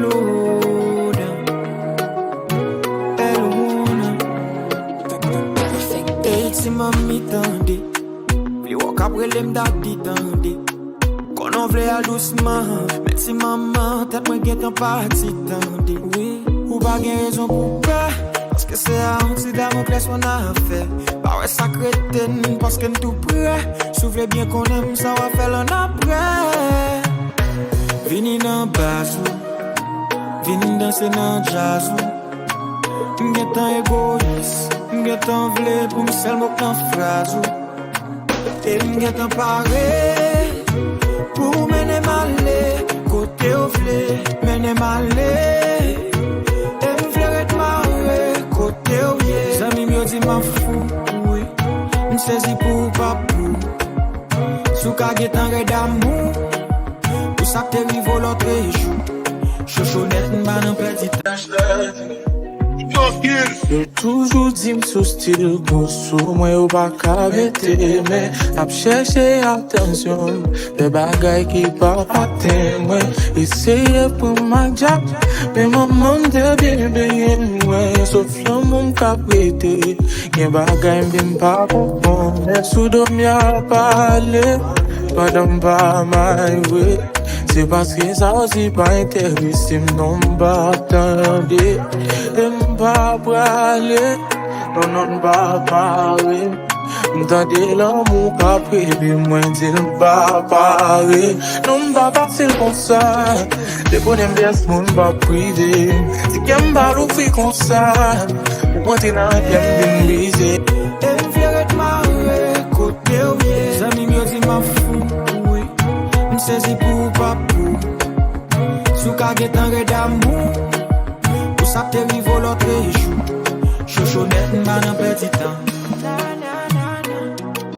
load. Elle wanna. Hey, si mami tande. Li wak apre lem daddy tande. Konon vle al doucement. Men si maman tête mwen gen tan parti tande. Oui, ou pa gen raison pou peur. Parce que c'est un petit Damoclès qu'on a fait. Bah ouais, ça crétine, parce qu'on est tout prêt. Soufflez bien qu'on aime, ça va faire l'un après. Vini dans basou, vini danser dans jazzou. M'getan égoïste, m'getan vle pour m'sel mok nan phrase. Et m'getan paré, pour mener malé. Côté au vle, mener malé. Zami myo di ma fou, oui. M'sezi pou papou. Sou ka getan red amou. Ou sak te rivo l'autre jou. Chochonet m'ban an petit Yo toujou di m'sou stil gousou. Mwen yo pa kabete. Men ap chèche atensyon. De bagay ki pa paten mwen. Eseye pou m'ajak. Men maman de bebe mwen. Sof yon moun kapete. Gen bagay mbin pa kompon. Sou dom ya pale. Padam pa my way. C'est parce que ça aussi pas intéressé, non pas attendre, pas parler, non pas parler. M'tendez l'amour qu'a prévu, moi dit pas parler, non pas passer comme ça. Les bonhommes bien ce monde pas privé, si qu'elle m'a l'offrir comme ça, pour monter dans la bien brisé. Elle vient de marrer, côté au pied, amis mieux dit ma fou. M'sezi pou papou. Sou ka getan red amou. Ou sak te rivo l'autre jou. Chochonet m'ban an petit temps.